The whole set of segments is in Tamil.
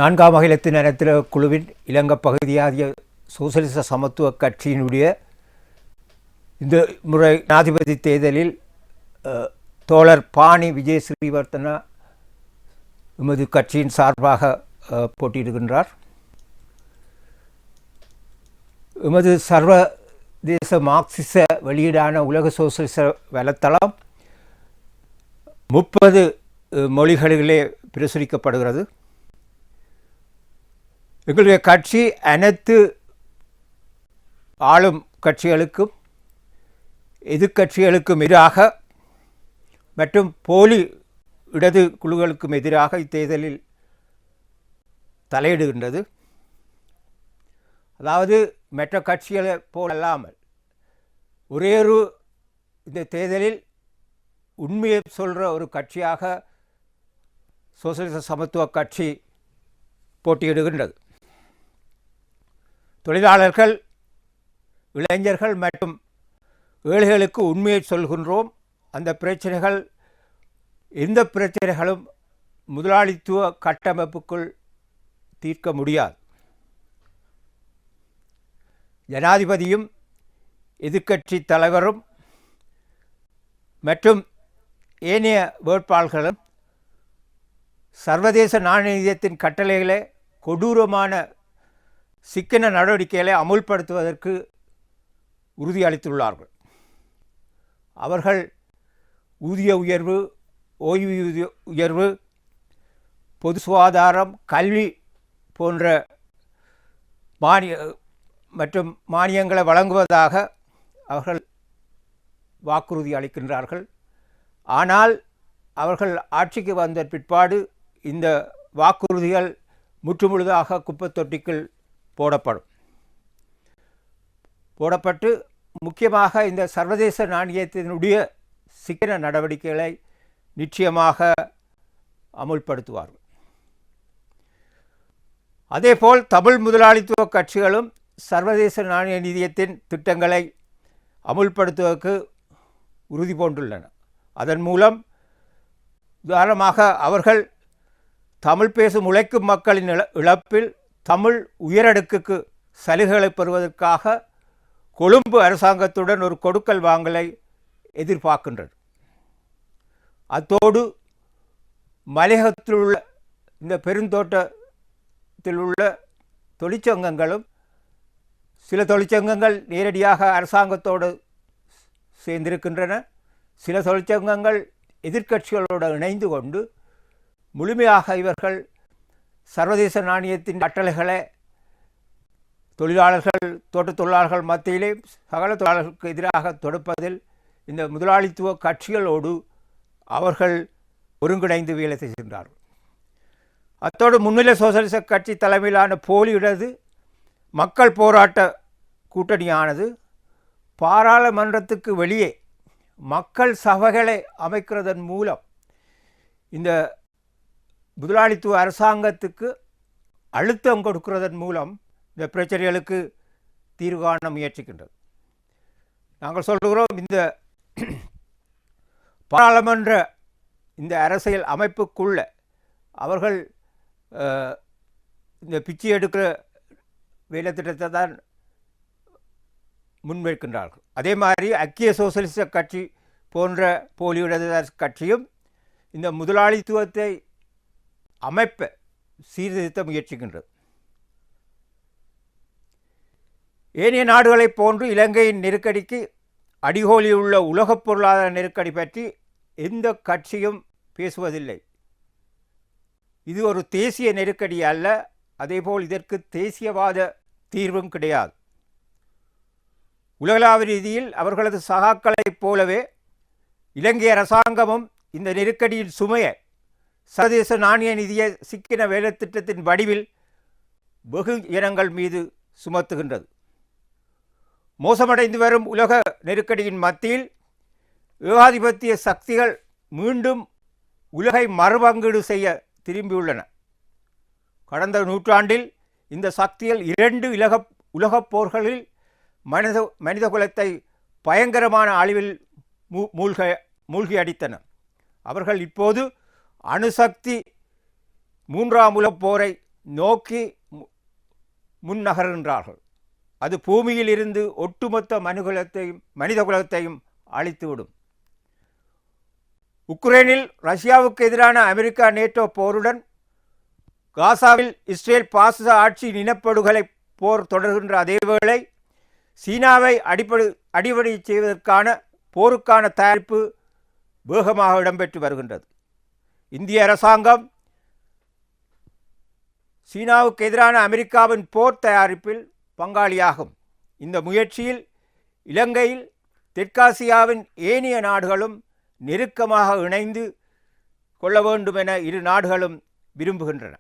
நான்காம் அகிலத்தின் அனைத்தில குழுவின் இலங்கை பகுதியாகிய சோசலிச சமத்துவ கட்சியினுடைய இந்த முறை ஜனாதிபதி தேர்தலில் தோழர் பாணி விஜய் ஸ்ரீவர்த்தனா எமது கட்சியின் சார்பாக போட்டியிடுகின்றார். எமது சர்வதேச மார்க்சிச வெளியீடான உலக சோசலிச வலைத்தளம் 30 மொழிகளிலே பிரசுரிக்கப்படுகிறது. எங்களுடைய கட்சி அனைத்து ஆளும் கட்சிகளுக்கும் எதிர்கட்சிகளுக்கும் எதிராக மற்றும் போலி இடது குழுக்களுக்கும் எதிராக இத்தேர்தலில் தலையிடுகின்றது. அதாவது மற்ற கட்சிகளை போலல்லாமல் ஒரே ஒரு இந்த தேர்தலில் உண்மையை சொல்கிற ஒரு கட்சியாக சோசலிச சமத்துவ கட்சி போட்டியிடுகின்றது. தொழிலாளர்கள், இளைஞர்கள் மற்றும் ஏழைகளுக்கு உண்மையை சொல்கின்றோம். அந்த பிரச்சனைகள் எந்த பிரச்சனைகளும் முதலாளித்துவ கட்டமைப்புக்குள் தீர்க்க முடியாது. ஜனாதிபதியும் எதிர்க்கட்சி தலைவரும் மற்றும் ஏனைய வேட்பாளர்களும் சர்வதேச நாணய நிதியத்தின் கட்டளைகளை கொடூரமான சிக்கன நடவடிக்கைகளை அமுல்படுத்துவதற்கு உறுதியளித்துள்ளார்கள். அவர்கள் ஊதிய உயர்வு, ஓய்வூதிய உயர்வு, பொது சுகாதாரம், கல்வி போன்ற மானியங்களை வழங்குவதாக அவர்கள் வாக்குறுதி அளிக்கின்றார்கள். ஆனால் அவர்கள் ஆட்சிக்கு வந்த பிற்பாடு இந்த வாக்குறுதிகள் முற்றுமுழுதாக குப்பைத்தொட்டிக்குள் போடப்பட்டு முக்கியமாக இந்த சர்வதேச நாணயத்தினுடைய சிக்கன நடவடிக்கைகளை நிச்சயமாக அமுல்படுத்துவார்கள். அதேபோல் தமிழ் முதலாளித்துவ கட்சிகளும் சர்வதேச நாணய நிதியத்தின் திட்டங்களை அமுல்படுத்துவதற்கு உறுதி பூண்டுள்ளன. அதன் மூலம் உதாரணமாக அவர்கள் தமிழ் பேசும் உழைக்கும் மக்களின் இழப்பில் தமிழ் உயரடுக்குக்கு சலுகைகளை பெறுவதற்காக கொழும்பு அரசாங்கத்துடன் ஒரு கொடுக்கல் வாங்கலை எதிர்பார்க்கின்றது. அத்தோடு மலையகத்தில் உள்ள இந்த பெருந்தோட்டத்தில் உள்ள தொழிற்சங்கங்களும், சில தொழிற்சங்கங்கள் நேரடியாக அரசாங்கத்தோடு சேர்ந்திருக்கின்றன, சில தொழிற்சங்கங்கள் எதிர்க்கட்சிகளோடு இணைந்து கொண்டு முழுமையாக இவர்கள் சர்வதேச நாணயத்தின் கட்டளைகளை தொழிலாளர்கள், தோட்ட தொழிலாளர்கள் மத்தியிலே சகல தொழிலாளர்களுக்கு எதிராக தொடுப்பதில் இந்த முதலாளித்துவ கட்சிகளோடு அவர்கள் ஒருங்கிணைந்து வேலை செய்கின்றார்கள். அத்தோடு முன்னிலை சோசலிச கட்சி தலைமையிலான போலி இடது மக்கள் போராட்ட கூட்டணியானது பாராளுமன்றத்துக்கு வெளியே மக்கள் சபைகளை அமைக்கிறதன் மூலம் இந்த முதலாளித்துவ அரசாங்கத்துக்கு அழுத்தம் கொடுக்கிறதன் மூலம் இந்த பிரச்சனைகளுக்கு தீர்வு காண முயற்சிக்கின்றது. நாங்கள் சொல்கிறோம், இந்த பாராளுமன்ற இந்த அரசியல் அமைப்புக்குள்ள அவர்கள் இந்த பிச்சை எடுக்கிற வேலை திட்டத்தை தான் முன்வைக்கின்றார்கள். அதே மாதிரி ஐக்கிய சோசலிச கட்சி போன்ற போலியுடைய கட்சியும் இந்த முதலாளித்துவத்தை அமைப்பை சீர்திருத்த முயற்சிக்கின்றது. ஏனைய நாடுகளைப் போன்று இலங்கையின் நெருக்கடிக்கு அடிகோலியுள்ள உலகப் பொருளாதார நெருக்கடி பற்றி எந்த கட்சியும் பேசுவதில்லை. இது ஒரு தேசிய நெருக்கடி அல்ல. அதேபோல் இதற்கு தேசியவாத தீர்வும் கிடையாது. உலகளாவிய ரீதியில் அவர்களது சகாக்களைப் போலவே இலங்கை அரசாங்கமும் இந்த நெருக்கடியின் சுமையை சர்வதேச நாணய நிதிய சிக்கன வேலை திட்டத்தின் வடிவில் வெகு இனங்கள் மீது சுமத்துகின்றது. மோசமடைந்து வரும் உலக நெருக்கடியின் மத்தியில் ஏகாதிபத்திய சக்திகள் மீண்டும் உலகை மறுபங்கீடு செய்ய திரும்பியுள்ளன. கடந்த நூற்றாண்டில் இந்த சக்திகள் 2 உலகப் போர்களில் மனித குலத்தை பயங்கரமான அழிவில் மூழ்கி அடித்தன. அவர்கள் இப்போது அணுசக்தி 3ஆம் உலகப் போரை நோக்கி முன்னகர்கின்றார்கள். அது பூமியில் இருந்து ஒட்டுமொத்த மனிதகுலத்தையும் அழித்துவிடும். உக்ரைனில் ரஷ்யாவுக்கு எதிரான அமெரிக்கா நேட்டோ போருடன் காசாவில் இஸ்ரேல் பாசிச ஆட்சி இனப்படுகொலை போர் தொடர்கின்ற அதேவேளை சீனாவை அடிப்படை செய்வதற்கான போருக்கான தயாரிப்பு வேகமாக இடம்பெற்று வருகின்றது. இந்திய அரசாங்கம் சீனாவுக்கு எதிரான அமெரிக்காவின் போர் தயாரிப்பில் பங்காளியாகும். இந்த முயற்சியில் இலங்கையில் தெற்காசியாவின் ஏனைய நாடுகளும் நெருக்கமாக இணைந்து கொள்ள வேண்டும் என இரு நாடுகளும் விரும்புகின்றன.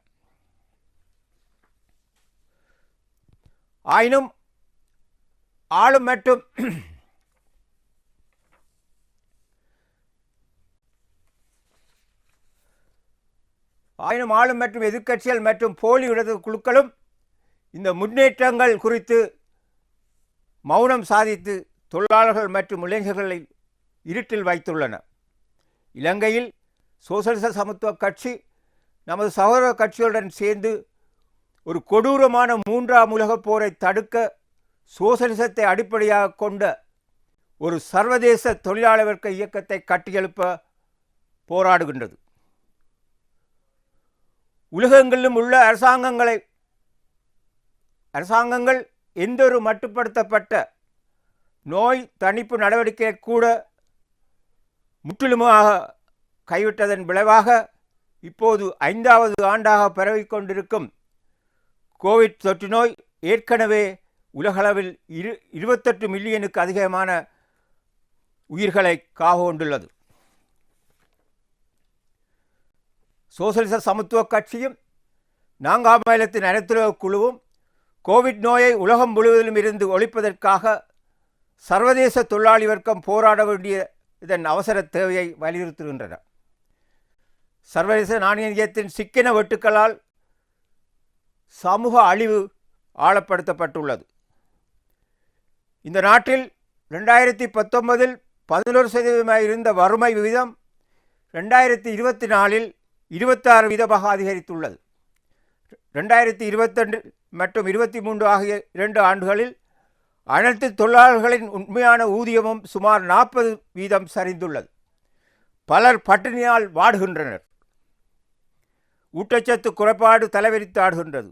ஆயினும் ஆளும் மற்றும் எதிர்க்கட்சிகள் மற்றும் போலி இடது குழுக்களும் இந்த முன்னேற்றங்கள் குறித்து மௌனம் சாதித்து தொழிலாளர்கள் மற்றும் இளைஞர்களை இருட்டில் வைத்துள்ளன. இலங்கையில் சோசலிச சமத்துவ கட்சி நமது சகோதர கட்சிகளுடன் சேர்ந்து ஒரு கொடூரமான மூன்றாம் உலகப் போரை தடுக்க சோசலிசத்தை அடிப்படையாக கொண்ட ஒரு சர்வதேச தொழிலாளர் வர்க்க இயக்கத்தை கட்டியெழுப்ப போராடுகின்றது. உலகெங்கிலும் உள்ள அரசாங்கங்கள் எந்தொரு மட்டுப்படுத்தப்பட்ட நோய் தணிப்பு நடவடிக்கையை கூட முற்றிலுமாக கைவிட்டதன் விளைவாக இப்போது 5வது ஆண்டாக பரவிக்கொண்டிருக்கும் கோவிட் தொற்று நோய் ஏற்கனவே உலகளவில் 28 மில்லியனுக்கு அதிகமான உயிர்களை காவுகொண்டுள்ளது. சோசலிச சமத்துவ கட்சியும் நான்காம் அனைத்துலக குழுவும் கோவிட் நோயை உலகம் முழுவதிலும் இருந்து ஒழிப்பதற்காக சர்வதேச தொழிலாளி வர்க்கம் போராட வேண்டிய இதன் அவசர தேவையை வலியுறுத்துகின்றன. சர்வதேச நாணய நிதியத்தின் சிக்கன வெட்டுக்களால் சமூக அழிவு ஆழப்படுத்தப்பட்டுள்ளது. இந்த நாட்டில் 2019 11% இருந்த வறுமை விகிதம் 2024 26% அதிகரித்துள்ளது. 2022 மற்றும் 23 ஆகிய 2 ஆண்டுகளில் அனைத்து தொழிலாளர்களின் உண்மையான ஊதியமும் சுமார் 40% சரிந்துள்ளது. பலர் பட்டினியால் வாடுகின்றனர். ஊட்டச்சத்து குறைபாடு தலைவிரித்தாடுகின்றது.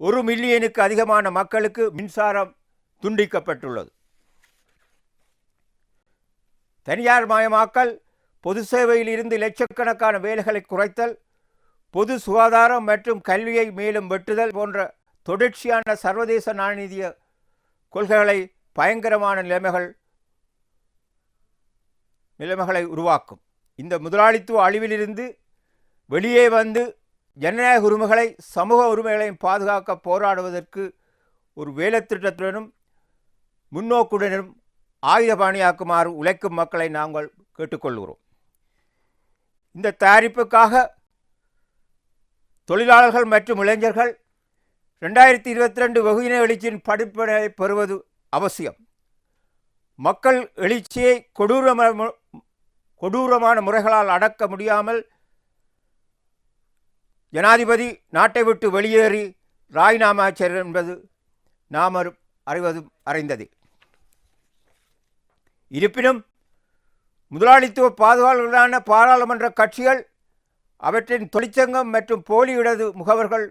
1 மில்லியனுக்கு அதிகமான மக்களுக்கு மின்சாரம் துண்டிக்கப்பட்டுள்ளது. தனியார் மயமாக்கல், பொது சேவையில் இருந்து லட்சக்கணக்கான வேலைகளை குறைத்தல், பொது சுகாதாரம் மற்றும் கல்வியை மேலும் வெட்டுதல் போன்ற தொடர்ச்சியான சர்வதேச நாணய கொள்கைகளை பயங்கரமான நிலைமைகளை உருவாக்கும். இந்த முதலாளித்துவ அழிவிலிருந்து வெளியே வந்து ஜனநாயக உரிமைகளை சமூக உரிமைகளையும் பாதுகாக்க போராடுவதற்கு ஒரு வேலைத்திட்டத்துடனும் முன்னோக்குடனும் ஆயுதபாணியாக்குமாறு உழைக்கும் மக்களை நாங்கள் கேட்டுக்கொள்கிறோம். இந்த தயாரிப்புக்காக தொழிலாளர்கள் மற்றும் இளைஞர்கள் 2022 வெகுஜன எழுச்சியின் படிப்பினை பெறுவது அவசியம். மக்கள் எழுச்சியை கொடூரமான முறைகளால் அடக்க முடியாமல் ஜனாதிபதி நாட்டை விட்டு வெளியேறி ராஜினாமா செய்தார் என்பது நாம் அறிந்தது. இருப்பினும் முதலாளித்துவ பாதுகாவலர்களான பாராளுமன்ற கட்சிகள் அவற்றின் தொழிற்சங்கம் மற்றும் போலி இடது முகவர்கள்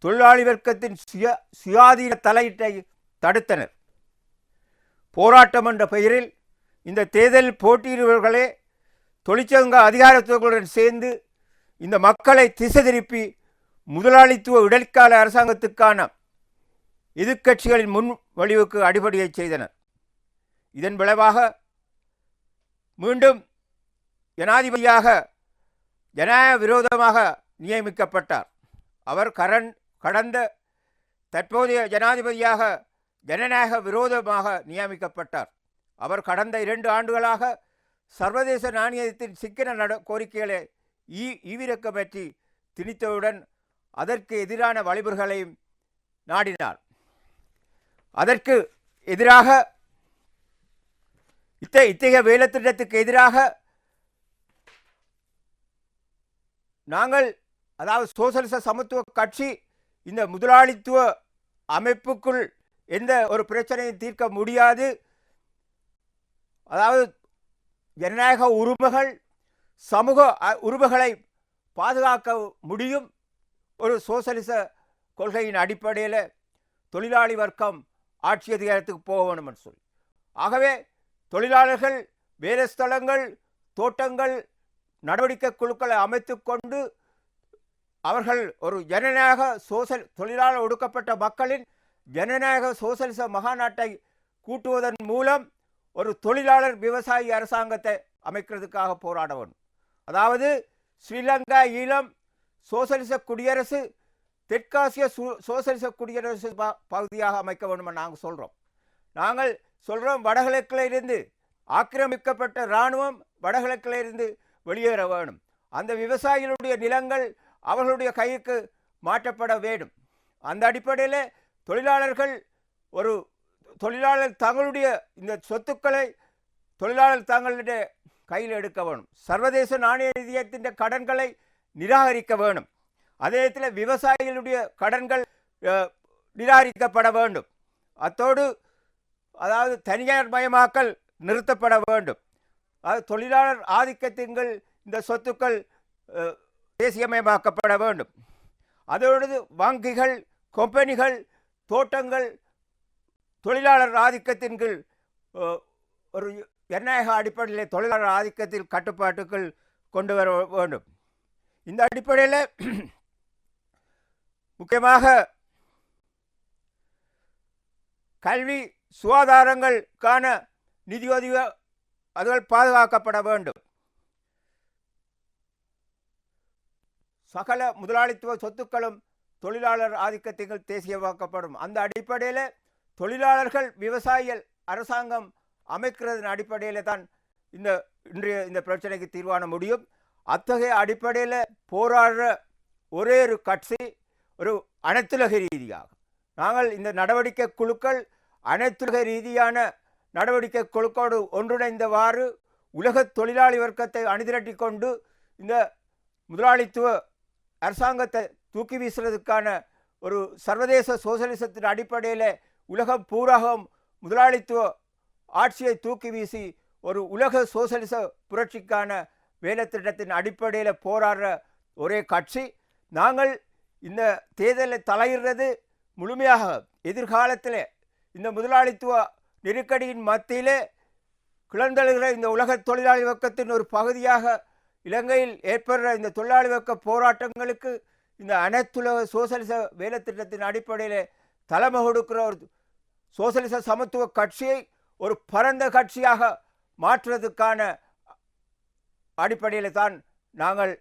தொழிலாளி வர்க்கத்தின் சுயாதீன தலையீட்டை தடுத்தனர். போராட்டம் என்ற பெயரில் இந்த தேர்தலில் போட்டியிடுபவர்களே தொழிற்சங்க அதிகாரத்துவங்களுடன் சேர்ந்து இந்த மக்களை திசை திருப்பி முதலாளித்துவ இடைக்கால அரசாங்கத்துக்கான எதிர்க்கட்சிகளின் முன்வழிவுக்கு அடிபடியை செய்தனர். இதன் விளைவாக மீண்டும் ஜனாதிபதியாக ஜனநாயக விரோதமாக நியமிக்கப்பட்டார். அவர் கடந்த தற்போதைய ஜனாதிபதியாக ஜனநாயக விரோதமாக நியமிக்கப்பட்டார். அவர் கடந்த 2 ஆண்டுகளாக சர்வதேச நாணயத்தின் சிக்கன கோரிக்கைகளை ஈவிரக்க பற்றி திணித்தவுடன் அதற்கு எதிரான வழிமுறைகளையும் நாடினார். அதற்கு எதிராக இத்தகைய வேலைத்திட்டத்துக்கு எதிராக நாங்கள், அதாவது சோசலிச சமத்துவ கட்சி இந்த முதலாளித்துவ அமைப்புக்குள் எந்த ஒரு பிரச்சனையும் தீர்க்க முடியாது. அதாவது ஜனநாயக உரிமைகள் சமூக உரிமைகளை பாதுகாக்க முடியும் ஒரு சோசலிச கொள்கையின் அடிப்படையில் தொழிலாளி வர்க்கம் ஆட்சி அதிகாரத்துக்கு போக வேண்டும் என்று சொல்லி. ஆகவே தொழிலாளர்கள் வேலை ஸ்தலங்கள், தோட்டங்கள், நடவடிக்கை குழுக்களை அமைத்து கொண்டு அவர்கள் ஒரு ஜனநாயக தொழிலாளர் ஒடுக்கப்பட்ட மக்களின் ஜனநாயக சோசலிச மகாநாட்டை கூட்டுவதன் மூலம் ஒரு தொழிலாளர் விவசாயி அரசாங்கத்தை அமைக்கிறதுக்காக போராட வேண்டும். அதாவது ஸ்ரீலங்கா ஈழம் சோசலிச குடியரசு தெற்காசிய சோசலிச குடியரசு பகுதியாக அமைக்க வேண்டும் நாங்கள் சொல்கிறோம். வடகிழக்கில் இருந்து ஆக்கிரமிக்கப்பட்ட இராணுவம் வடகிழக்கில் இருந்து வெளியேற வேணும். அந்த விவசாயிகளுடைய நிலங்கள் அவர்களுடைய கைக்கு மாற்றப்பட வேண்டும். அந்த அடிப்படையில் தொழிலாளர் தங்களுடைய இந்த சொத்துக்களை தொழிலாளர் தங்களுடைய கையில் எடுக்க வேணும். சர்வதேச நாணய நிதியத்தின் கடன்களை நிராகரிக்க வேணும். அதே நேரத்தில் விவசாயிகளுடைய கடன்கள் நிராகரிக்கப்பட வேண்டும். அத்தோடு அதாவது தனியார் மயமாக்கல் நிறுத்தப்பட வேண்டும். அது தொழிலாளர் ஆதிக்கத்தின் இந்த சொத்துக்கள் தேசியமயமாக்கப்பட வேண்டும். அதோடு வங்கிகள், கம்பெனிகள், தோட்டங்கள் தொழிலாளர் ஆதிக்கத்தின் கீழ் ஒரு ஜனநாயக அடிப்படையில் தொழிலாளர் ஆதிக்கத்தில் கட்டுப்பாட்டுக்குள் கொண்டு வர வேண்டும். இந்த அடிப்படையில் முக்கியமாக கல்வி சுகாதாரங்களுக்கான நிதியுதவி அதுகள் பாதுகாக்கப்பட வேண்டும். சகல முதலாளித்துவ சொத்துக்களும் தொழிலாளர் ஆதிக்கத்தில் தேசியமாக்கப்படும். அந்த அடிப்படையில் தொழிலாளர்கள் விவசாயிகள் அரசாங்கம் அமைக்கிறதன் அடிப்படையில் தான் இன்றைய இந்த பிரச்சனைக்கு தீர்வான முடியும். அத்தகைய அடிப்படையில் போராடுற ஒரே ஒரு கட்சி ஒரு அனைத்துலக ரீதியாக நாங்கள் இந்த நடவடிக்கை குழுக்கள் அனைத்துலக ரீதியான நடவடிக்கை குழுக்களோடு ஒன்றிணைந்தவாறு உலக தொழிலாளி வர்க்கத்தை அணிதிரட்டி கொண்டு இந்த முதலாளித்துவ அரசாங்கத்தை தூக்கி வீசுறதுக்கான ஒரு சர்வதேச சோசலிசத்தின் அடிப்படையில் உலகம் பூராகம் முதலாளித்துவ ஆட்சியை தூக்கி வீசி ஒரு உலக சோசலிச புரட்சிக்கான வேலை திட்டத்தின் அடிப்படையில் போராடுற ஒரே கட்சி. நாங்கள் இந்த தேர்தலில் தலையிடுறது முழுமையாக எதிர்காலத்தில் இந்த முதலாளித்துவ நெருக்கடியின் மத்தியிலே கிளர்ந்தெழுகிற இந்த உலக தொழிலாளி வர்க்கத்தின் ஒரு பகுதியாக இலங்கையில் ஏற்படுற இந்த தொழிலாளி வர்க்க போராட்டங்களுக்கு இந்த அனைத்துலக சோசலிச வேலை திட்டத்தின் அடிப்படையில் தலைமை கொடுக்கிற ஒரு சோசலிச சமத்துவ கட்சியை ஒரு பரந்த கட்சியாக மாற்றுவதற்கான அடிப்படையில் தான் நாங்கள்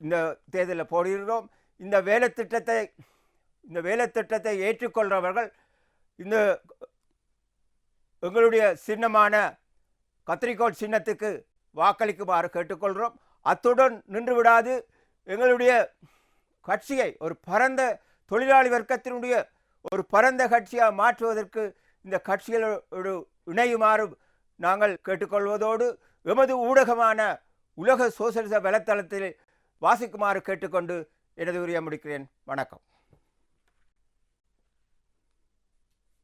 இந்த தேர்தலில் போடுகிறோம். இந்த வேலை திட்டத்தை ஏற்றுக்கொள்கிறவர்கள் இந்த எங்களுடைய சின்னமான கத்திரிக்கோள் சின்னத்துக்கு வாக்களிக்குமாறு கேட்டுக்கொள்கிறோம். அத்துடன் நின்று விடாது எங்களுடைய கட்சியை ஒரு பரந்த தொழிலாளி வர்க்கத்தினுடைய ஒரு பரந்த கட்சியாக மாற்றுவதற்கு இந்த கட்சிகளோடு இணையுமாறு நாங்கள் கேட்டுக்கொள்வதோடு எமது ஊடகமான உலக சோசலிச வலைத்தளத்தில் வாசிக்குமாறு கேட்டுக்கொண்டு எனது உரையை முடிக்கிறேன். வணக்கம்.